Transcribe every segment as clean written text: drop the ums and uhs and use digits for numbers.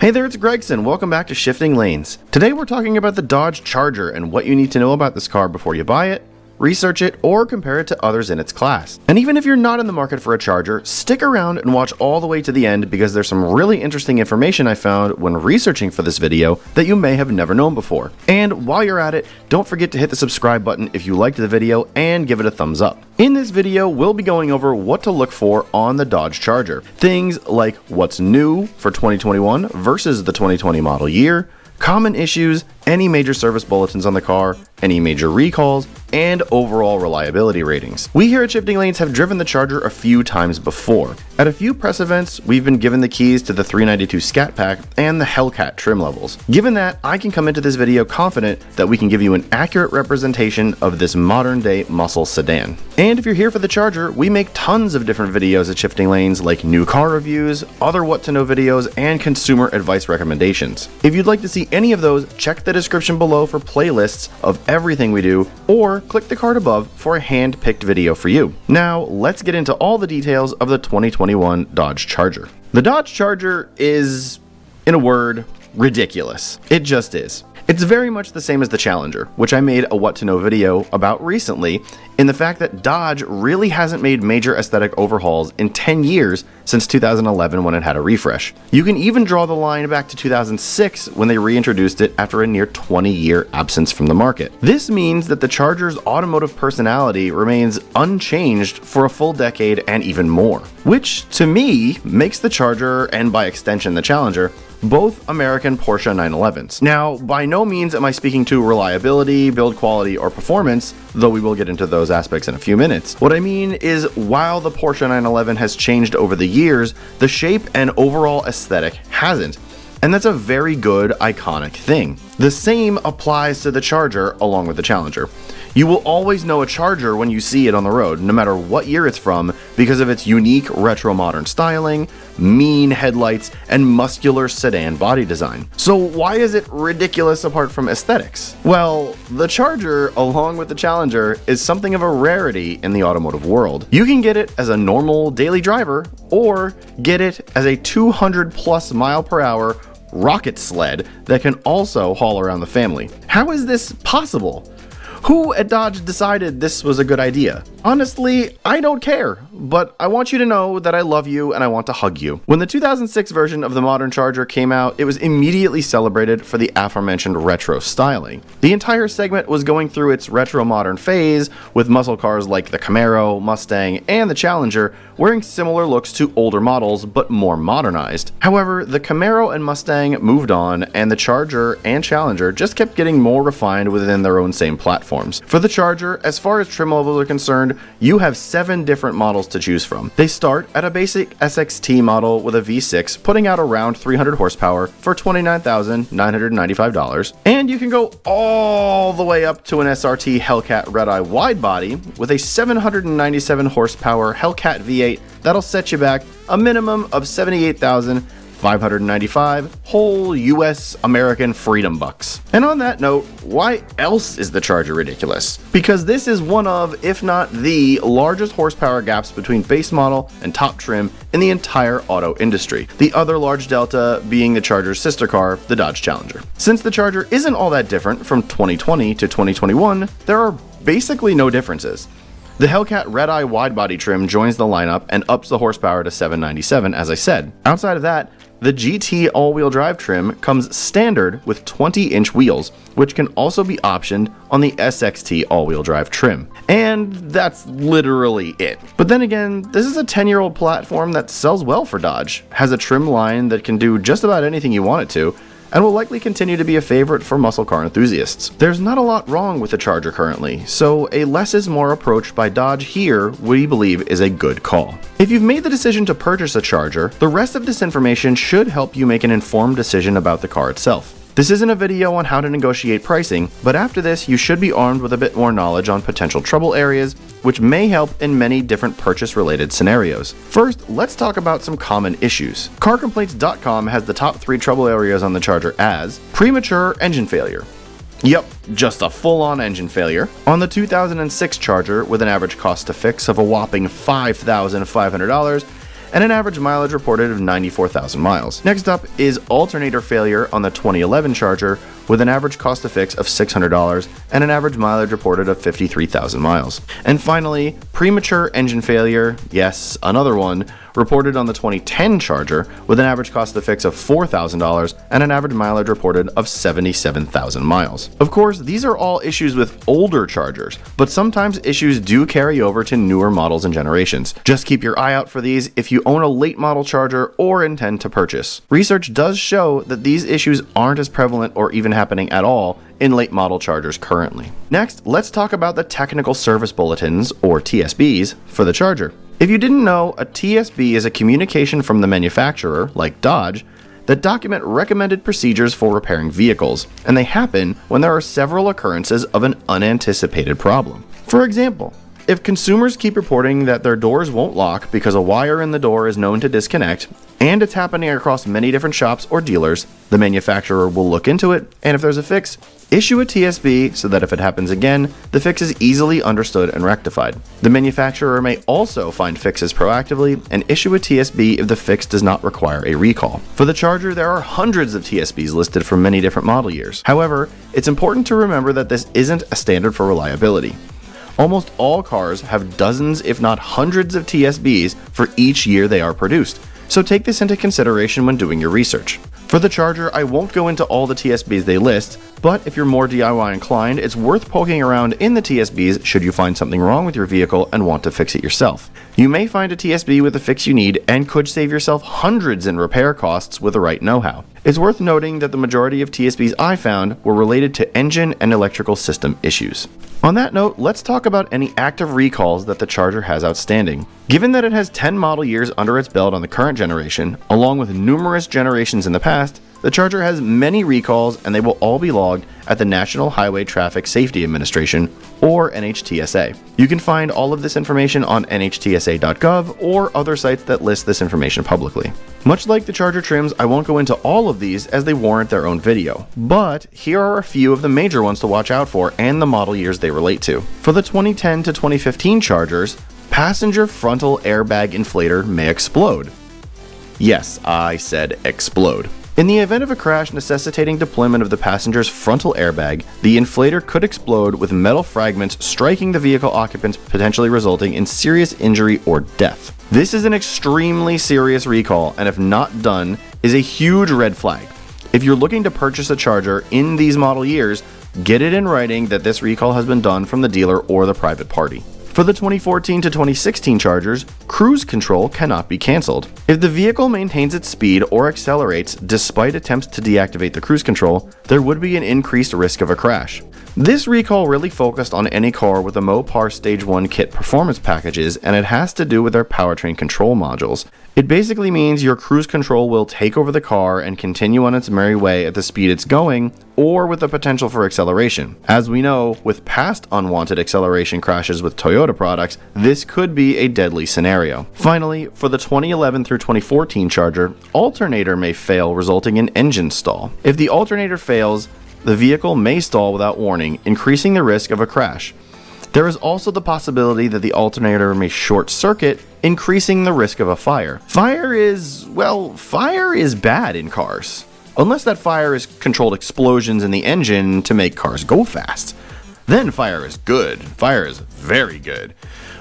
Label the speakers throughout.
Speaker 1: Hey there, it's Gregson. Welcome back to Shifting Lanes. Today we're talking about the Dodge Charger and what you need to know about this car before you buy it, research it, or compare it to others in its class. And even if you're not in the market for a Charger, stick around and watch all the way to the end because there's some really interesting information I found when researching for this video that you may have never known before. And while you're at it, don't forget to hit the subscribe button if you liked the video and give it a thumbs up. In this video, we'll be going over what to look for on the Dodge Charger. Things like what's new for 2021 versus the 2020 model year, common issues, any major service bulletins on the car, any major recalls, and overall reliability ratings. We here at Shifting Lanes have driven the Charger a few times before. At a few press events, we've been given the keys to the 392 Scat Pack and the Hellcat trim levels. Given that, I can come into this video confident that we can give you an accurate representation of this modern day muscle sedan. And if you're here for the Charger, we make tons of different videos at Shifting Lanes like new car reviews, other what to know videos, and consumer advice recommendations. If you'd like to see any of those, check the description below for playlists of everything we do, or click the card above for a hand-picked video for you. Now, let's get into all the details of the 2021 Dodge Charger. The Dodge Charger is, in a word, ridiculous. It just is. It's very much the same as the Challenger, which I made a what to know video about recently, in the fact that Dodge really hasn't made major aesthetic overhauls in 10 years since 2011 when it had a refresh. You can even draw the line back to 2006 when they reintroduced it after a near 20-year absence from the market. This means that the Charger's automotive personality remains unchanged for a full decade and even more, which to me makes the Charger, and by extension the Challenger, both American Porsche 911s. Now, by no means am I speaking to reliability, build quality, or performance, though we will get into those aspects in a few minutes. What I mean is, while the Porsche 911 has changed over the years, the shape and overall aesthetic hasn't. And that's a very good, iconic thing. The same applies to the Charger along with the Challenger. You will always know a Charger when you see it on the road, no matter what year it's from, because of its unique retro modern styling, mean headlights, and muscular sedan body design. So why is it ridiculous apart from aesthetics? Well, the Charger, along with the Challenger, is something of a rarity in the automotive world. You can get it as a normal daily driver, or get it as a 200+ mile per hour rocket sled that can also haul around the family. How is this possible? Who at Dodge decided this was a good idea? Honestly, I don't care, but I want you to know that I love you and I want to hug you. When the 2006 version of the modern Charger came out, it was immediately celebrated for the aforementioned retro styling. The entire segment was going through its retro modern phase, with muscle cars like the Camaro, Mustang, and the Challenger wearing similar looks to older models, but more modernized. However, the Camaro and Mustang moved on, and the Charger and Challenger just kept getting more refined within their own same platforms. For the Charger, as far as trim levels are concerned, you have 7 different models to choose from. They start at a basic SXT model with a V6 putting out around 300 horsepower for $29,995, and you can go all the way up to an SRT Hellcat red-eye wide body with a 797 horsepower Hellcat V8 that'll set you back a minimum of $78,595 whole US American freedom bucks. And on that note, why else is the Charger ridiculous? Because this is one of, if not the largest horsepower gaps between base model and top trim in the entire auto industry. The other large delta being the Charger's sister car, the Dodge Challenger. Since the Charger isn't all that different from 2020 to 2021, there are basically no differences. The Hellcat red-eye wide-body trim joins the lineup and ups the horsepower to 797, as I said. Outside of that, the GT all-wheel drive trim comes standard with 20-inch wheels, which can also be optioned on the SXT all-wheel drive trim. And that's literally it. But then again, this is a 10-year-old platform that sells well for Dodge, has a trim line that can do just about anything you want it to, and will likely continue to be a favorite for muscle car enthusiasts. There's not a lot wrong with the Charger currently, so a less is more approach by Dodge here we believe is a good call. If you've made the decision to purchase a Charger, the rest of this information should help you make an informed decision about the car itself. This isn't a video on how to negotiate pricing, but after this you should be armed with a bit more knowledge on potential trouble areas, which may help in many different purchase-related scenarios. First, let's talk about some common issues. CarComplaints.com has the top 3 trouble areas on the Charger as premature engine failure. Yep, just a full-on engine failure. On the 2006 Charger, with an average cost to fix of a whopping $5,500, and an average mileage reported of 94,000 miles. Next up is alternator failure on the 2011 Charger, with an average cost to fix of $600 and an average mileage reported of 53,000 miles. And finally, premature engine failure, yes, another one, reported on the 2010 Charger, with an average cost to fix of $4,000 and an average mileage reported of 77,000 miles. Of course, these are all issues with older Chargers, but sometimes issues do carry over to newer models and generations. Just keep your eye out for these if you own a late model Charger or intend to purchase. Research does show that these issues aren't as prevalent or even happening at all in late model Chargers currently. Next, let's talk about the Technical Service Bulletins, or TSBs, for the Charger. If you didn't know, a TSB is a communication from the manufacturer, like Dodge, that document recommended procedures for repairing vehicles, and they happen when there are several occurrences of an unanticipated problem. For example, if consumers keep reporting that their doors won't lock because a wire in the door is known to disconnect, and it's happening across many different shops or dealers, the manufacturer will look into it, and if there's a fix, issue a TSB so that if it happens again, the fix is easily understood and rectified. The manufacturer may also find fixes proactively and issue a TSB if the fix does not require a recall. For the Charger, there are hundreds of TSBs listed for many different model years. However, it's important to remember that this isn't a standard for reliability. Almost all cars have dozens, if not hundreds, of TSBs for each year they are produced, so take this into consideration when doing your research. For the Charger, I won't go into all the TSBs they list, but if you're more DIY inclined, it's worth poking around in the TSBs should you find something wrong with your vehicle and want to fix it yourself. You may find a TSB with the fix you need and could save yourself hundreds in repair costs with the right know-how. It's worth noting that the majority of TSBs I found were related to engine and electrical system issues. On that note, let's talk about any active recalls that the Charger has outstanding. Given that it has 10 model years under its belt on the current generation, along with numerous generations in the past, the Charger has many recalls and they will all be logged at the National Highway Traffic Safety Administration, or NHTSA. You can find all of this information on nhtsa.gov or other sites that list this information publicly. Much like the Charger trims, I won't go into all of these as they warrant their own video, but here are a few of the major ones to watch out for and the model years they relate to. For the 2010 to 2015 Chargers, passenger frontal airbag inflator may explode. Yes, I said explode. In the event of a crash necessitating deployment of the passenger's frontal airbag, the inflator could explode with metal fragments striking the vehicle occupants, potentially resulting in serious injury or death. This is an extremely serious recall, and if not done, is a huge red flag. If you're looking to purchase a Charger in these model years, get it in writing that this recall has been done from the dealer or the private party. For the 2014 to 2016 Chargers, cruise control cannot be canceled. If the vehicle maintains its speed or accelerates despite attempts to deactivate the cruise control, there would be an increased risk of a crash. This recall really focused on any car with the Mopar Stage 1 kit performance packages, and it has to do with their powertrain control modules. It basically means your cruise control will take over the car and continue on its merry way at the speed it's going, or with the potential for acceleration. As we know, with past unwanted acceleration crashes with Toyota products, this could be a deadly scenario. Finally, for the 2011 through 2014 Charger, alternator may fail, resulting in engine stall. If the alternator fails, the vehicle may stall without warning, increasing the risk of a crash. There is also the possibility that the alternator may short circuit, increasing the risk of a fire. Fire is bad in cars. Unless that fire is controlled explosions in the engine to make cars go fast. Then fire is good. Fire is very good.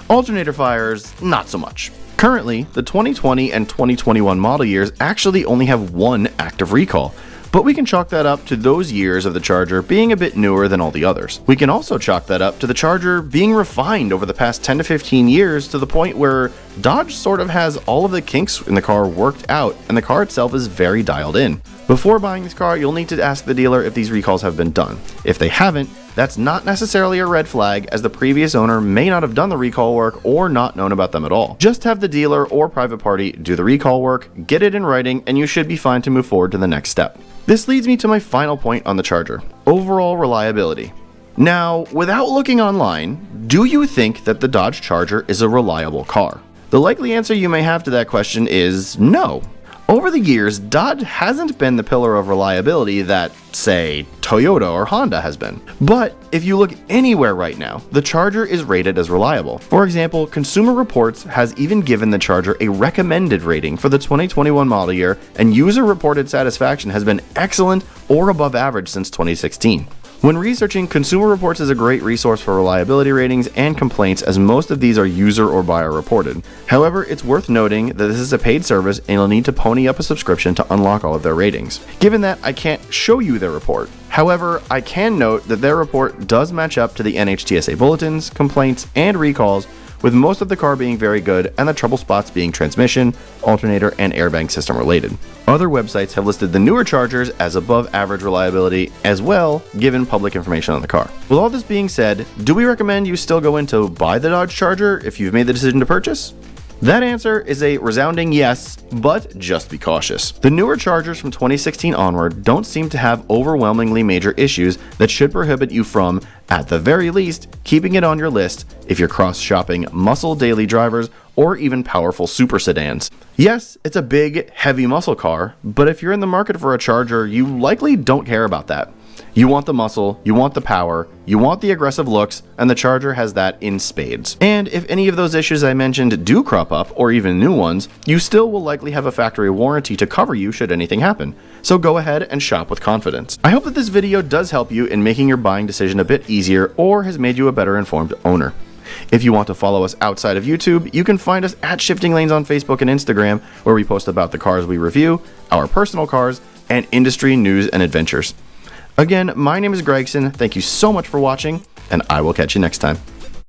Speaker 1: Alternator fires, not so much. Currently, the 2020 and 2021 model years actually only have one active recall, but we can chalk that up to those years of the Charger being a bit newer than all the others. We can also chalk that up to the Charger being refined over the past 10 to 15 years to the point where Dodge sort of has all of the kinks in the car worked out and the car itself is very dialed in. Before buying this car, you'll need to ask the dealer if these recalls have been done. If they haven't, that's not necessarily a red flag, as the previous owner may not have done the recall work or not known about them at all. Just have the dealer or private party do the recall work, get it in writing, and you should be fine to move forward to the next step. This leads me to my final point on the Charger: overall reliability. Now, without looking online, do you think that the Dodge Charger is a reliable car? The likely answer you may have to that question is no. Over the years, Dodge hasn't been the pillar of reliability that, say, Toyota or Honda has been. But if you look anywhere right now, the Charger is rated as reliable. For example, Consumer Reports has even given the Charger a recommended rating for the 2021 model year, and user-reported satisfaction has been excellent or above average since 2016. When researching, Consumer Reports is a great resource for reliability ratings and complaints, as most of these are user or buyer reported. However, it's worth noting that this is a paid service and you'll need to pony up a subscription to unlock all of their ratings. Given that, I can't show you their report. However, I can note that their report does match up to the NHTSA bulletins, complaints, and recalls, with most of the car being very good and the trouble spots being transmission, alternator, and airbag system related. Other websites have listed the newer Chargers as above average reliability as well, given public information on the car. With all this being said, do we recommend you still go in to buy the Dodge Charger if you've made the decision to purchase? That answer is a resounding yes, but just be cautious. The newer Chargers from 2016 onward don't seem to have overwhelmingly major issues that should prohibit you from, at the very least, keeping it on your list if you're cross-shopping muscle daily drivers or even powerful super sedans. Yes, it's a big, heavy muscle car, but if you're in the market for a Charger, you likely don't care about that. You want the muscle, you want the power, you want the aggressive looks, and the Charger has that in spades. And if any of those issues I mentioned do crop up, or even new ones, you still will likely have a factory warranty to cover you should anything happen. So go ahead and shop with confidence. I hope that this video does help you in making your buying decision a bit easier or has made you a better informed owner. If you want to follow us outside of YouTube, you can find us at Shifting Lanes on Facebook and Instagram, where we post about the cars we review, our personal cars, and industry news and adventures. Again, my name is Gregson, thank you so much for watching, and I will catch you next time.